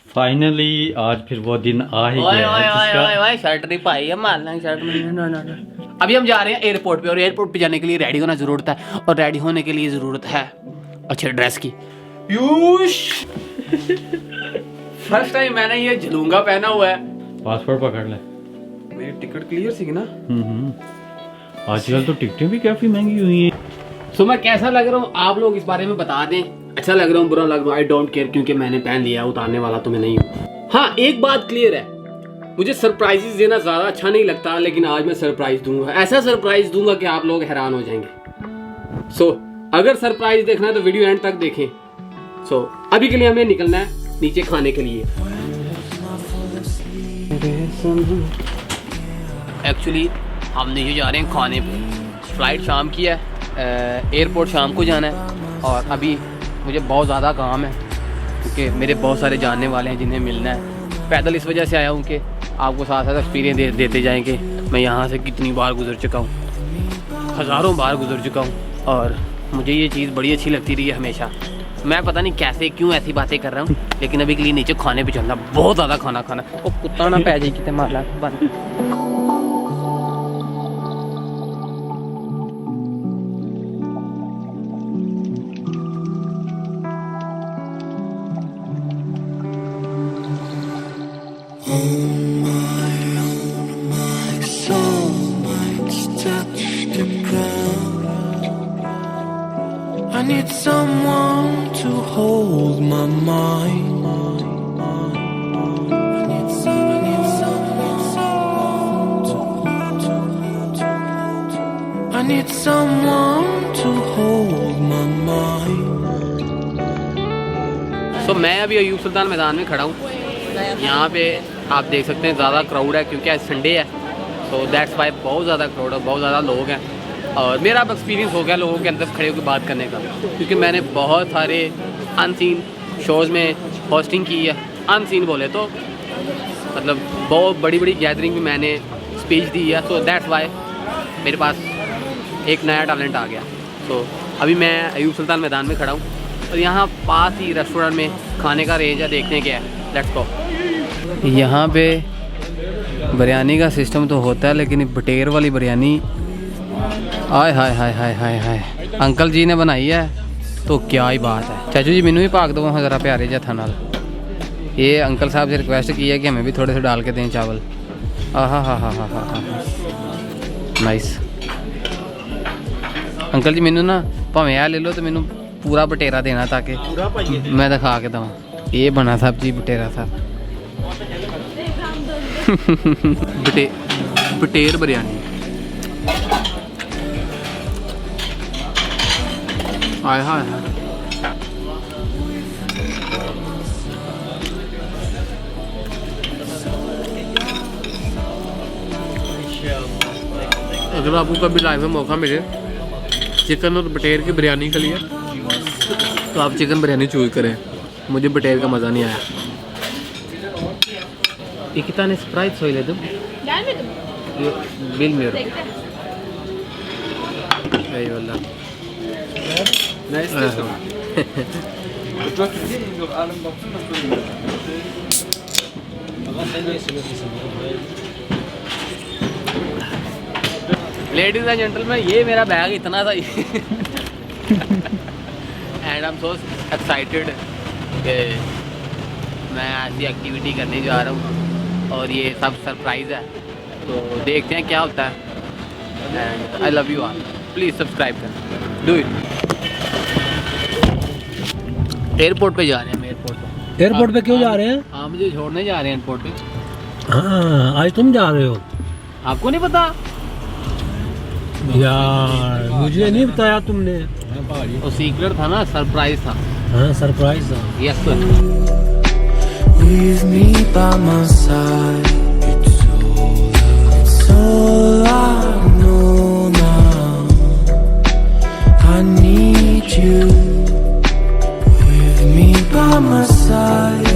Finally आज फिर वो दिन आ ही गया है शर्ट नहीं पाई है मारना शर्ट में। अभी हम जा रहे हैं एयरपोर्ट पे और एयरपोर्ट पे जाने के लिए रेडी होना जरूरत है और रेडी होने के लिए जरूरत है अच्छे ड्रेस की। फर्स्ट टाइम मैंने ये झलूंगा पहना हुआ है। पासपोर्ट पकड़ ले। मेरी टिकट क्लियर सी ना। आजकल तो टिकटें भी काफी महंगी हुई हैं। सो मैं कैसा लग रहा हूँ आप लोग इस बारे में बता दें। अच्छा लग रहा हूँ बुरा लग रहा हूँ आई डोंट केयर क्योंकि मैंने पहन लिया उतारने वाला तो मैं नहीं हूँ। हाँ एक बात क्लियर है मुझे सरप्राइजेस देना ज्यादा अच्छा नहीं लगता लेकिन आज मैं सरप्राइज दूंगा। ऐसा सरप्राइज दूंगा कि आप लोग हैरान हो जाएंगे। सो अगर सरप्राइज देखना है तो वीडियो एंड तक देखें। सो अभी के लिए हमें निकलना है नीचे खाने के लिए। एक्चुअली हम नीचे जा रहे हैं खाने पे। फ्लाइट शाम की है एयरपोर्ट शाम को जाना है और अभी मुझे बहुत ज़्यादा काम है क्योंकि मेरे बहुत सारे जानने वाले हैं जिन्हें मिलना है। पैदल इस वजह से आया हूँ कि आपको साथ साथ एक्सपीरियंस देते जाएंगे। मैं यहाँ से कितनी बार गुजर चुका हूँ हज़ारों बार गुजर चुका हूँ और मुझे ये चीज़ बड़ी अच्छी लगती रही है हमेशा। मैं पता नहीं कैसे क्यों ऐसी बातें कर रहा हूँ लेकिन अभी के लिए नीचे खाने पे चलना बहुत ज़्यादा खाना खाना। वो कुत्ता ना पै जाए कितने मारला बंद। I need someone to hold my mind. I need someone to hold my mind. So मैं अभी अयूब सुल्तान मैदान में खड़ा हूँ। यहाँ पे आप देख सकते हैं ज़्यादा क्राउड है क्योंकि आज संडे है। सो दैट्स वाई बहुत ज़्यादा क्राउड है बहुत ज़्यादा लोग हैं और मेरा अब एक्सपीरियंस हो गया लोगों के अंदर खड़े होकर बात करने का क्योंकि मैंने बहुत सारे अनसीन शोज़ में होस्टिंग की है। अनसीन बोले तो मतलब बहुत बड़ी बड़ी गैदरिंग में मैंने स्पीच दी है। सो दैट्स वाई मेरे पास एक नया टैलेंट आ गया। सो अभी मैं अयूब सुल्तान मैदान में खड़ा हूँ और यहाँ पास ही रेस्टोरेंट में खाने का रेंज है देखने क्या है। Let's go. यहाँ पे बिरयानी का सिस्टम तो होता है लेकिन बटेर वाली बिरयानी आय हाय हाय हाय हाय हाय अंकल जी ने बनाई है तो क्या ही बात है। चाचू जी मैनू भी भाग दो वहाँ ज़रा प्यारे जा था नाल। ये अंकल साहब से रिक्वेस्ट की है कि हमें भी थोड़े से डाल के दें चावल। हा नाइस। अंकल जी मैनू ना भावें आ ले लो तो मैनू पूरा बटेरा देना ताकि मैं दिखा के दूँ। ये बना साहब जी बटेरा साहब बटेर बिरयानी आय हाय हाय। अगर आपको कभी लाइफ में मौका मिले चिकन और बटेर की बिरयानी के लिए तो आप चिकन बिरयानी चूज करें। मुझे बटेर का मज़ा नहीं आया। ये कितना स्प्राइट सोई ले तुम बिल मेरे वाला लेडीज एंड जेंटलमैन ये मेरा बैग इतना था and I am so excited कि मैं ऐसी एक्टिविटी करने जा रहा हूँ और ये सब सरप्राइज़ है तो देखते हैं क्या होता है। And I love you all please subscribe करें डू इट। एयरपोर्ट पे जा रहे हैं। एयरपोर्ट पे क्यों जा रहे हैं? आप मुझे छोड़ने जा रहे हैं एयरपोर्ट पे। हाँ आज तुम जा रहे हो। आपको नहीं पता यार मुझे नहीं बताया तुमने। वो सीक्रेट था ना सरप्राइज था। हाँ सरप्राइज था। Yes sir. With me by my side, it's all I know now. I need you with me by my side.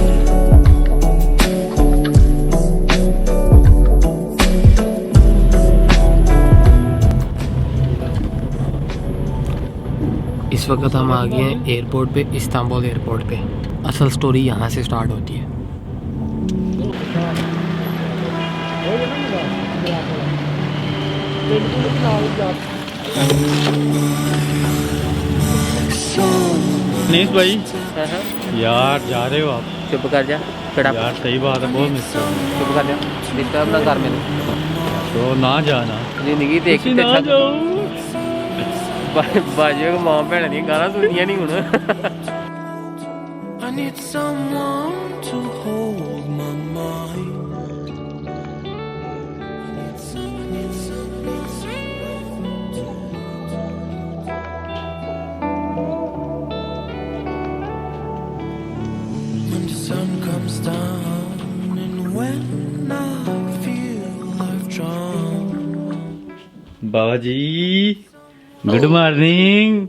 इस वक्त हम आ गए हैं एयरपोर्ट पे, इस्तांबुल एयरपोर्ट पे। असल स्टोरी यहाँ से स्टार्ट होती है। अनीस भाई यार जा रहे हो आप? चुप कर जा, शट यार सही बात है, बहुत मिस कर रहा हूं। चुप कर जा, डिस्टर्ब ना कर मैंने। तो ना जाना, जिंदगी देख ਤੁਸੀਂ ਨਾ ਜਾਓ। बाजियों को मां भैन दी गाना सुनिया नहीं हुन। I need someone to hold my mind. When the sun comes down and when I feel I've drowned. Baba ji good morning.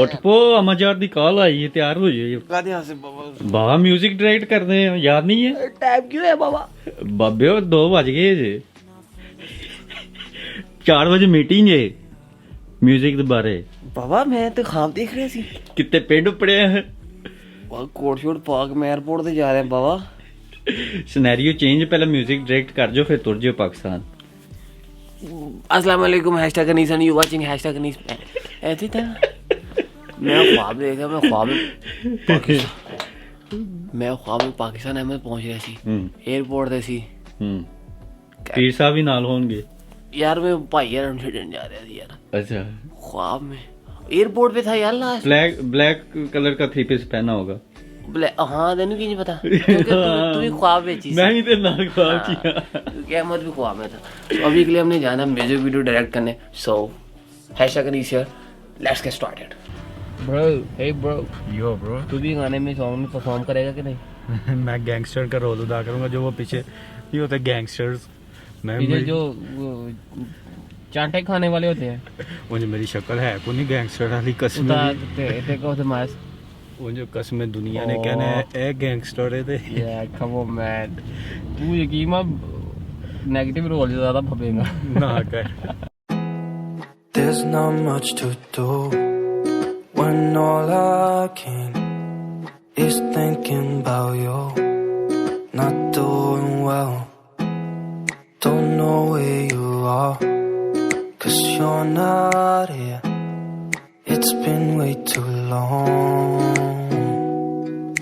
ਉੱਠ ਪੋ, ਅਮਾਜ਼ਾਰ ਦੀ ਕਾਲ ਆਈ ਹੈ, ਤਿਆਰ ਹੋ ਜਾਓ। गाने यहाँ से बाबा ਬਾਬਾ ਮਿਊਜ਼ਿਕ ਡਾਇਰੈਕਟ ਕਰਦੇ ਆ, ਯਾਦ ਨਹੀਂ ਹੈ? टाइम क्यों है बाबा? ਬਾਬੇ 2 ਵਜ ਗਏ ਜੇ, 4 ਵਜੇ ਮੀਟਿੰਗ ਹੈ ਮਿਊਜ਼ਿਕ ਦੇ ਬਾਰੇ। बाबा मैं तो ख्वाब देख रहा सी। ਕਿਤੇ ਪਿੰਡ ਪੜਿਆ ਹੈ, कोट शोट पाक मैं एयरपोर्ट से जा रहे हैं बाबा। सिनेरियो चेंज, पहले म्यूजिक डायरेक्ट कर जो, फिर तुर जाओ पाकिस्तान। अस्सलाम वालेकुम, hashtag Anees and you watching hashtag Anees. ऐसे था मैं ख्वाब देखा, मैं ख्वाब में पाकिस्तान अहमद पहुंच रहा सी, एयरपोर्ट ते सी। पीर साहब भी नाल होंगे यार, मैं भाई यार उनसे डरने जा रहा था यार। अच्छा, ख्वाब में एयरपोर्ट पे था यार लास्ट। ब्लैक कलर का थ्री पीस पहना होगा। हाँ तेन की नहीं पता, क्योंकि तू भी ख्वाब में चीज। मैं ही तेरे नाल ख्वाब किया, क्योंकि अहमद भी ख्वाब में था। तो अभी के लिए हमने जाना म्यूजिक वीडियो डायरेक्ट करने। So hashtag Anees here, let's get started. Bro, hey bro, yo bro, तू भी गाने में सॉन्ग में परफॉर्म करेगा कि नहीं? मैं गैंगस्टर का रोल अदा करूंगा, जो वो पीछे ये होते हैं गैंगस्टर्स। मैं ये जो चांटे खाने वाले होते हैं, मुझे मेरी शक्ल है को नहीं गैंगस्टर वाली कसम उतार ते को ते मास। वो जो कसम दुनिया ने कहना है ए गैंगस्टर है ते या कम ऑन मैन, तू यकीन मा नेगेटिव रोल ज्यादा फपेगा ना कर। There's not much to do when all I can is thinking about you. Not doing well, don't know where you are, 'cause you're not here. It's been way too long.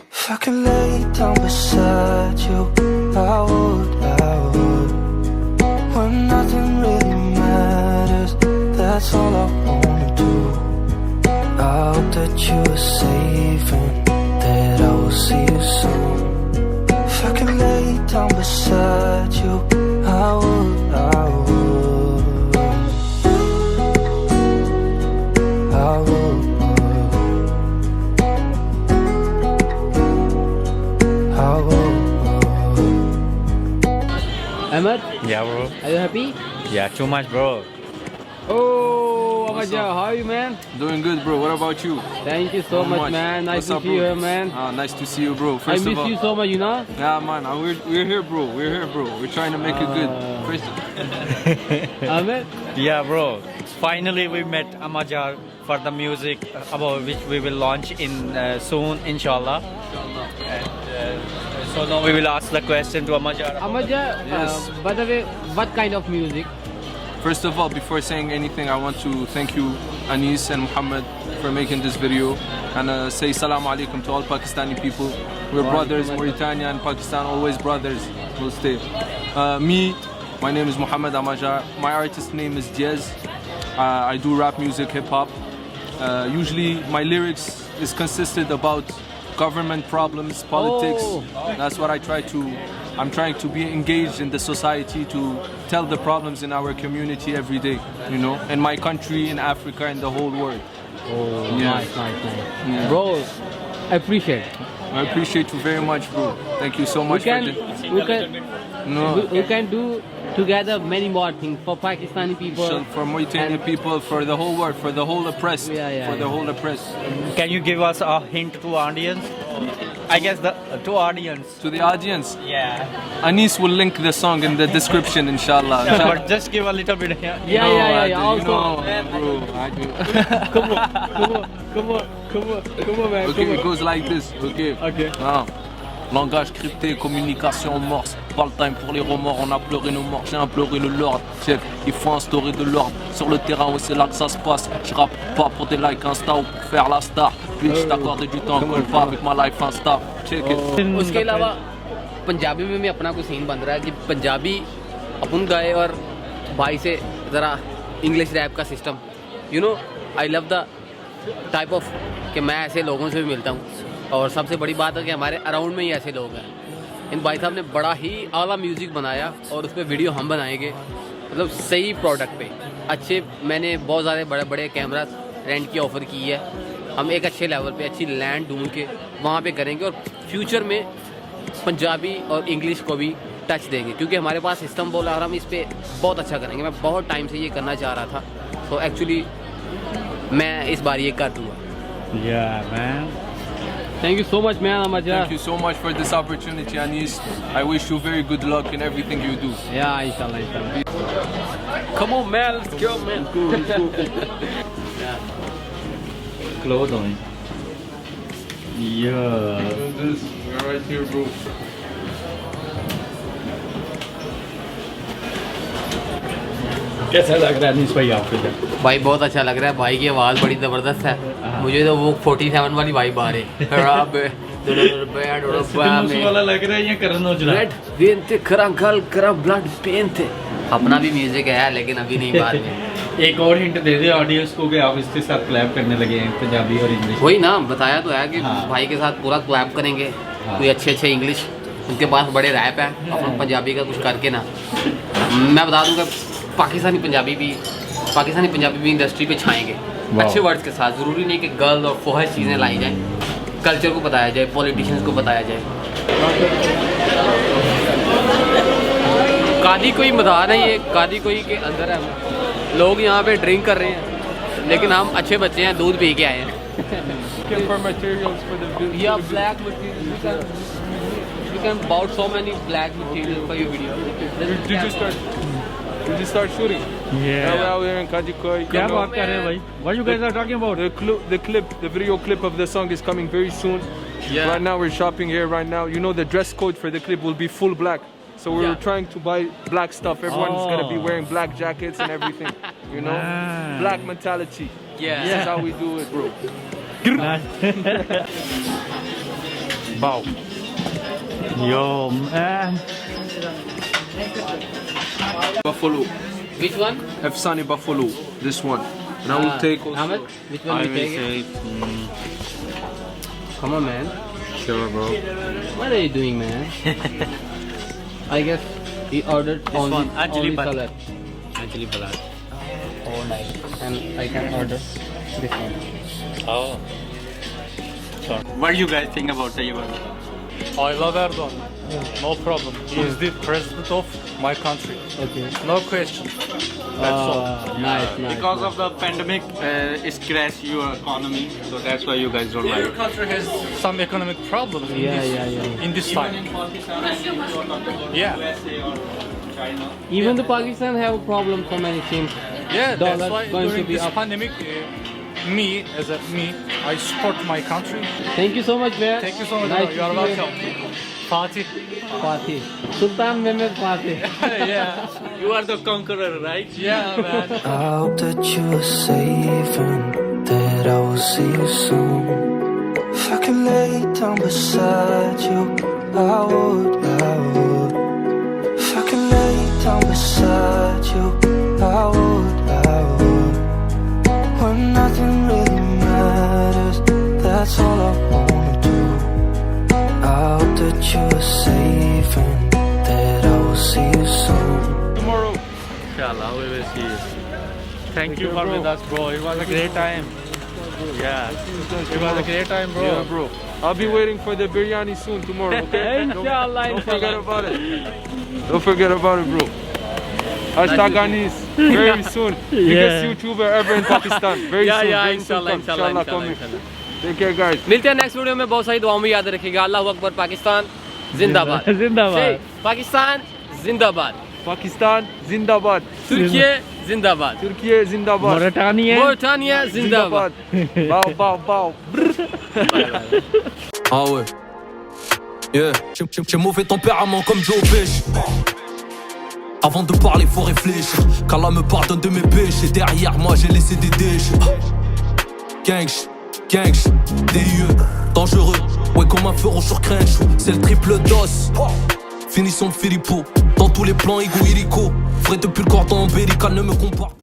If I could lay down beside you, I would. When nothing really matters, that's all I wanna do. I hope that you are safe and that I will see you soon. If I could lay down beside you, I would. I would. Ahmed, Yeah bro, are you happy? yeah too much bro. Oh, Amaja, how are you, man? Doing good, bro. What about you? Thank you so much, man. Nice What's to up, see you bro? here, man. Nice to see you, bro. I First of miss all, you so much, you know? yeah, man. We're here, bro. We're here, bro. We're trying to make it good. First, Ahmed, Yeah bro, finally we met Amajar for the music about which we will launch in soon inshallah. And so now we will ask the question to Amajar. Amaja, Yes. by the way, what kind of music? first of all, before saying anything, I want to thank you, Anis and Muhammad, for making this video, and say salam alaikum to all Pakistani people. We're brothers. Mauritania and Pakistan, always brothers. We'll stay. My name is Muhammad Amajar. My artist name is Jez. I do rap music, hip hop. Usually, my lyrics is consisted about government problems, politics. Oh. That's what I'm trying to be engaged in the society, to tell the problems in our community every day, you know, in my country, in Africa, in the whole world. Oh, Yeah. nice. Yeah. Bro, I appreciate. I appreciate you very much, bro. Thank you so much We can do together many more things for Pakistani people. for Mauritanian and- people, for the whole world, for the whole oppressed, Yeah, for the yeah. whole oppressed. Can you give us a hint to audience? I guess to audience. To the audience, Yeah. Anis will link the song in the description, inshallah. But just give a little bit. Yeah. Also, bro, I do. come on, man. Okay, it goes like this. Okay. Okay. Now, langage crypté, communication morse. pas le time pour les remords. On a pleuré nos morts, j'ai imploré le Lord. Check, il faut instaurer de l'ordre sur le terrain, oui c'est là que ça se passe. Je rappe pas pour des likes Insta ou pour faire la star. Bitch, t'accorder du temps, colle pas avec ma life Insta. Check it. उसके अलावा पंजाबी में भी अपना कोई scene बन रहा है कि पंजाबी अपन गाए और भाई से ज़रा इंग्लिश रैप का system, you know I love the type of कि मैं ऐसे लोगों से भी मिलता हूँ और सबसे बड़ी बात है कि हमारे अराउंड में ही ऐसे लोग हैं। इन भाई साहब ने बड़ा ही आला म्यूज़िक बनाया और उस पर वीडियो हम बनाएंगे, मतलब सही प्रोडक्ट पे अच्छे। मैंने बहुत सारे बड़े बड़े कैमरा रेंट की ऑफ़र की है, हम एक अच्छे लेवल पे अच्छी लैंड ढूंढ के वहाँ पे करेंगे और फ्यूचर में पंजाबी और इंग्लिश को भी टच देंगे क्योंकि हमारे पास सिस्टम बोला और हम इस पर बहुत अच्छा करेंगे। मैं बहुत टाइम से ये करना चाह रहा था, तो एक्चुअली मैं इस बार ये कर दूँगा। Yeah, man. Thank you so much man अमजा। Thank you so much for this opportunity, Anis. I wish you very good luck in everything you do. या इंशाल्लाह इंशाल्लाह। Come on man, let's go man. Clothes on. Yeah. This, we're right here, bro. कैसा लग रहा है अनीस भाई आपको? भाई बहुत अच्छा लग रहा है, भाई की आवाज़ बड़ी ज़बरदस्त है। मुझे तो वो 47 वाली वाइब आ रही है। वाला लग रहा है ये करण औजला। अपना भी म्यूजिक है लेकिन अभी नहीं, बाद में। एक और हिंट दे दे ऑडियंस को कि आप इसके साथ क्लैप करने लगे हैं पंजाबी और इंग्लिश। वही ना बताया तो है कि हाँ। भाई के साथ पूरा क्लैप करेंगे। हाँ। कोई अच्छे इंग्लिश, उनके पास बड़े रैप है, अपन पंजाबी का कुछ करके ना, मैं बता दूंगा पाकिस्तानी पंजाबी भी इंडस्ट्री पे छाएंगे अच्छे वर्ड्स के साथ। ज़रूरी नहीं कि गर्ल और फोहश चीज़ें लाई जाएँ, कल्चर को बताया जाए, पॉलिटिशियंस को बताया जाए। कादी कोई मैदान है, ये कादी कोई के अंदर है। लोग यहाँ पे ड्रिंक कर रहे हैं लेकिन हम अच्छे बच्चे हैं, दूध पी के आए हैं। Looking for materials for the video. Yeah, black materials. You can bought so many black materials for your video. Did you start shooting? Yeah. Now we're out here in Kajikoy. क्या बात कर रहे हैं भाई? What you guys are talking about? The video clip of the song is coming very soon. Yeah. Right now we're shopping here right now. You know the dress code for the clip will be full black. So we're Yeah. trying to buy black stuff. Everyone's gonna be Oh. wearing black jackets and everything. You know? Man. Black mentality. Yeah. This is how we do it, bro. Bow. Yo man. Buffalo. Which one? Efsani Buffalo. This one. And I will take also. Ahmed, which one you take? Come on, man. Sure, bro. What are you doing, man? I guess he ordered only, one, Anjali only Bhatt. color. Actually, Balad. Oh, nice. And I can order this one. Oh. Sure. What do you guys think about Tayyip Erdogan? I love Erdogan. No problem. He is the president of my country. Okay. No question. That's all. Nice, nice. Because of the pandemic, it's crashed your economy, so that's why you guys don't Your like it. country has some economic problems in this time. Yeah. Even the Pakistan have a problem. So many things. Yeah, Dollar that's why going to during be this up. pandemic, I support my country. Thank you so much, man. Thank you so much. Nice You are to see welcome. Fatih. Fatih. Sultan Mehmed Fatih. Yeah. You are the conqueror, right? Yeah, man. I hope that you are safe and that I will see you soon. If I could lay down beside you, I would. If I could lay down beside you, I would. When nothing really matters, that's all I wanna do. I hope that you are safe and that I will see you soon. Tomorrow. Inshallah, we will see you. Thank you for with us, bro. It was a great time. Yeah. It was a great time, bro. Yeah, bro. I'll be waiting for the biryani soon tomorrow, okay? Inshallah, Don't forget about it. Don't forget about it, bro. Hashtag Anis. Very soon. Biggest YouTuber ever in Pakistan. Very soon. Very soon. Inshallah, coming. Take care, guys. मिलते हैं next video में। बहुत सारी दुआओं में याद रखिएगा। अल्लाह अकबर। पाकिस्तान जिंदाबाद। जिंदाबाद। पाकिस्तान जिंदाबाद। Pakistan, Zindabad. Türkiye जिंदाबाद। Türkiye, Zindabad. मोरिटानिया जिंदाबाद। Bow, bow, bow. Ah ouais. Yeah, j'ai mauvais tempérament comme Joe Pesci. Avant de parler faut réfléchir, qu'Allah me pardonne de mes péchés. Derrière moi j'ai laissé des déchets. Gangsh, DIE, dangereux. Ouais comme un feu sur Crunch. C'est le triple DOS. Finition de Filippo. Dans tous les plans Igo Irico. Vrai depuis le cordon ombilical ne me compare.